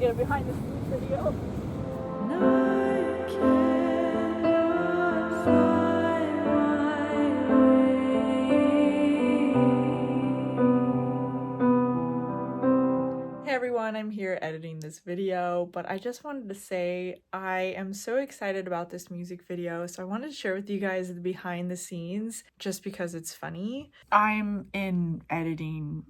get a behind the scenes video. Hey everyone, I'm here editing this video, but I just wanted to say I am so excited about this music video, so I wanted to share with you guys the behind the scenes just because it's funny. I'm in editing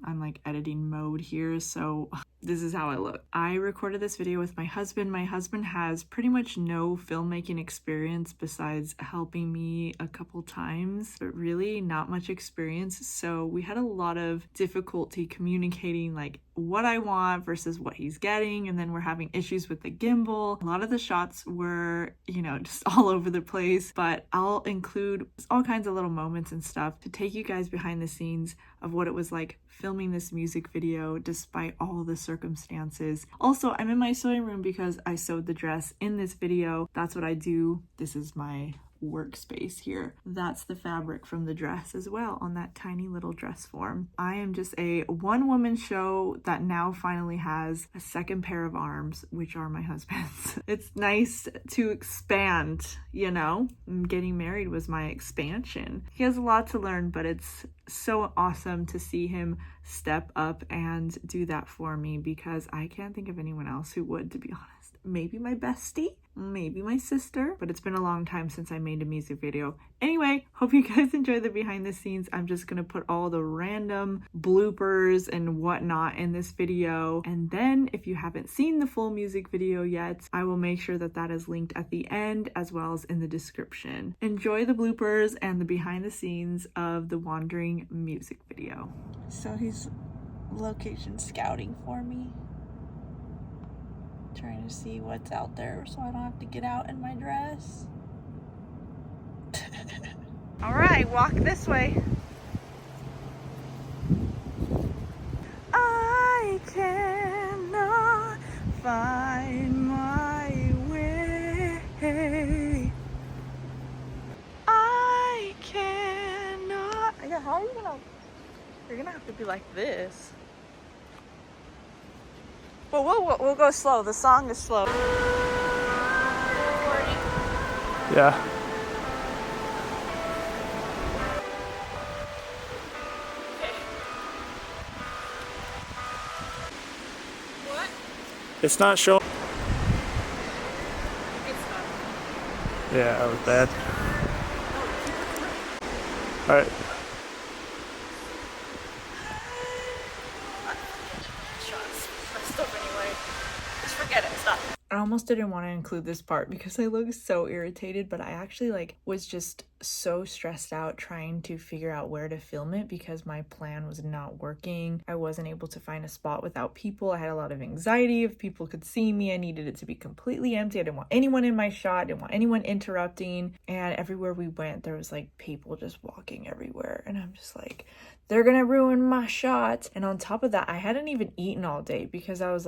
mode here, so this is how I look. I recorded this video with my husband. My husband has pretty much no filmmaking experience besides helping me a couple times, but really not much experience. So we had a lot of difficulty communicating like what I want versus what he's getting. And then we're having issues with the gimbal. A lot of the shots were, just all over the place, but I'll include all kinds of little moments and stuff to take you guys behind the scenes of what it was like filming this music video despite all the circumstances. Also, I'm in my sewing room because I sewed the dress in this video. That's what I do. This is my workspace here. That's the fabric from the dress as well on that tiny little dress form. I am just a one-woman show that now finally has a second pair of arms, which are my husband's. It's nice to expand, Getting married was my expansion. He has a lot to learn, but it's so awesome to see him step up and do that for me because I can't think of anyone else who would, to be honest. Maybe my bestie, maybe my sister, but it's been a long time since I made a music video. Anyway, hope you guys enjoy the behind the scenes. I'm just gonna put all the random bloopers and whatnot in this video. And then if you haven't seen the full music video yet, I will make sure that that is linked at the end as well as in the description. Enjoy the bloopers and the behind the scenes of the Wandering music video. So he's location scouting for me. Trying to see what's out there so I don't have to get out in my dress. All right, walk this way. I cannot find my way. I cannot. Yeah, how are you gonna? You're gonna have to be like this. Well, we'll go slow. The song is slow. Yeah. Okay. What? It's not showing. It's not. Yeah, that was bad. All right. I almost didn't want to include this part because I look so irritated, but I actually was just so stressed out trying to figure out where to film it because my plan was not working. I wasn't able to find a spot without people. I had a lot of anxiety if people could see me. I needed it to be completely empty. I didn't want anyone in my shot. I didn't want anyone interrupting. And everywhere we went, there was people just walking everywhere. And I'm just like, they're gonna ruin my shot. And on top of that, I hadn't even eaten all day because I was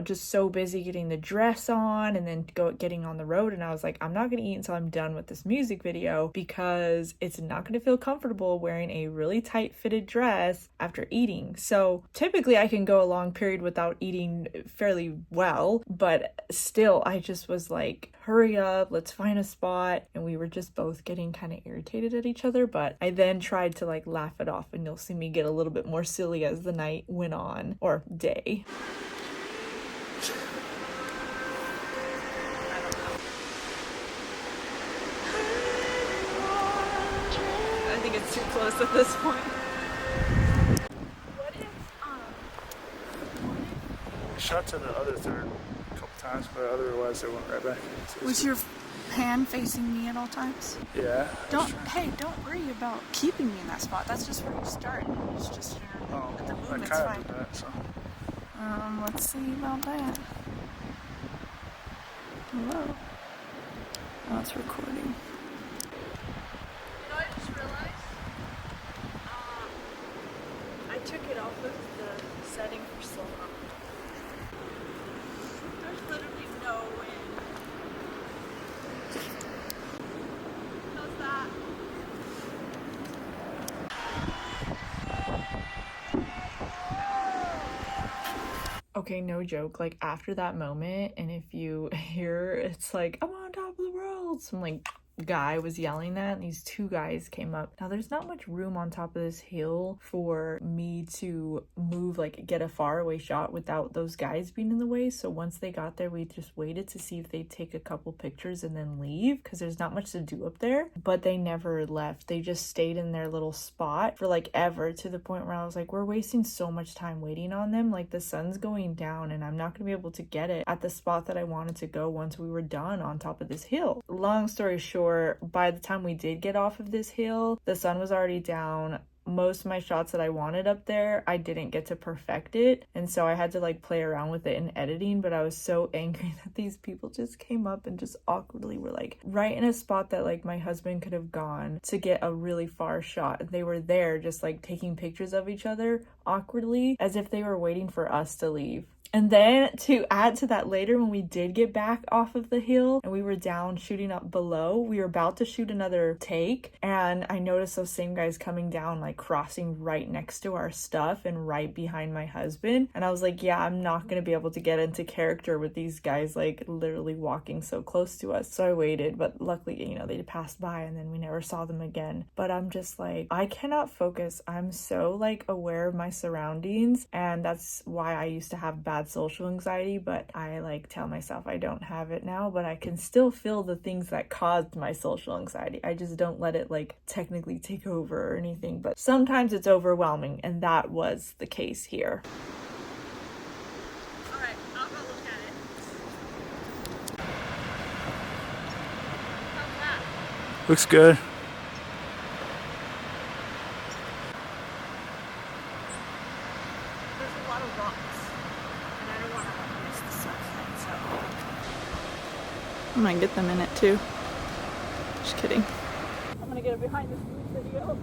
just so busy getting the dress on and then getting on the road. And I was like, I'm not gonna eat until I'm done with this music video because it's not gonna feel comfortable wearing a really tight fitted dress after eating. So typically I can go a long period without eating fairly well, but still I just was like, hurry up, let's find a spot. And we were just both getting kind of irritated at each other, but I then tried to laugh it off, and you'll see me get a little bit more silly as the night went on, or day. I think it's too close at this point. What if, I shot to the other third a couple times, but otherwise I went right back. Was your hand facing me at all times? Yeah. Don't worry about keeping me in that spot. That's just where you start. It's just the movement's fine. Did that, so. Let's see about that. Hello. Oh, it's recording. I just realized I took it off of the setting for slow mo. There's literally no wind. How's that? Okay, no joke, like after that moment, and if you hear it's like, I'm on top of the world, some like guy was yelling that, and these two guys came up. Now there's not much room on top of this hill for me to move, like get a far away shot without those guys being in the way. So once they got there, we just waited to see if they'd take a couple pictures and then leave, because there's not much to do up there. But they never left. They just stayed in their little spot for like ever, to the point where I was like, we're wasting so much time waiting on them. Like the sun's going down and I'm not gonna be able to get it at the spot that I wanted to go once we were done on top of this hill. Long story short, by the time we did get off of this hill, the sun was already down. Most of my shots that I wanted up there, I didn't get to perfect it, and so I had to like play around with it in editing. But I was so angry that these people just came up and just awkwardly were like right in a spot that like my husband could have gone to get a really far shot. They were there just like taking pictures of each other awkwardly, as if they were waiting for us to leave. And then to add to that, later when we did get back off of the hill and we were down shooting up below, we were about to shoot another take, and I noticed those same guys coming down, like crossing right next to our stuff and right behind my husband. And I was like, yeah, I'm not gonna be able to get into character with these guys like literally walking so close to us. So I waited, but luckily, you know, they passed by and then we never saw them again. But I'm just like, I cannot focus. I'm so like aware of my surroundings, and that's why I used to have bad social anxiety, but I like tell myself I don't have it now, but I can still feel the things that caused my social anxiety. I just don't let it like technically take over or anything, but sometimes it's overwhelming, and that was the case here. All right, I'll go look at it. How's that? Looks good. There's a lot of rocks, and I don't want to miss the sunset, so I might get them in it too. Just kidding. I'm gonna get a behind the scenes video.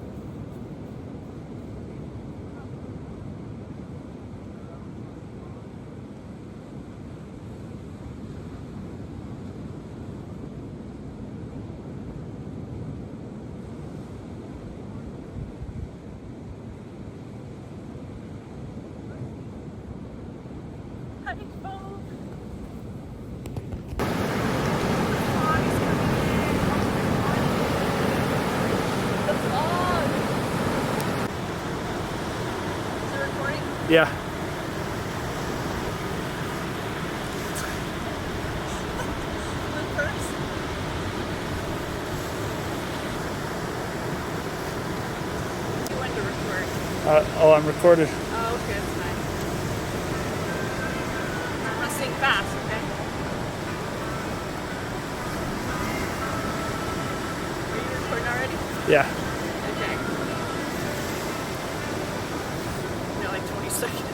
Yeah. Oh, I'm recorded. Oh, okay, that's fine. I'm gonna sing fast, okay? Are you recording already? Yeah. Okay. No, like 20 seconds.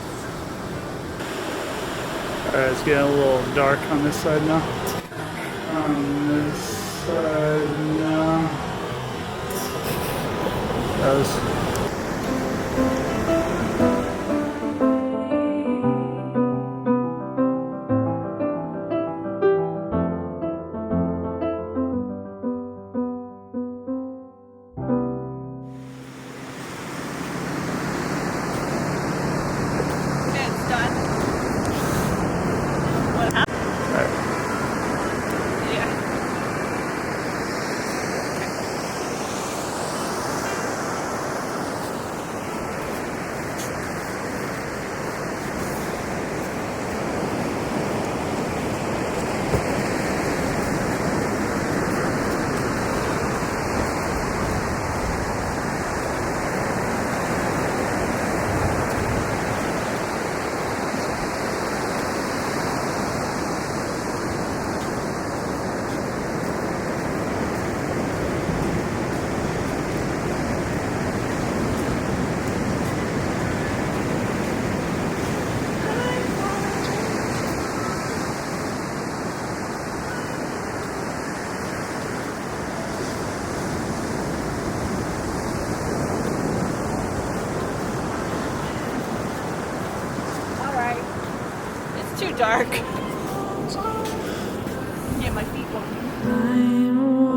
Alright, it's getting a little dark on this side now. On this side now. That was... Too dark. Get my feet warm.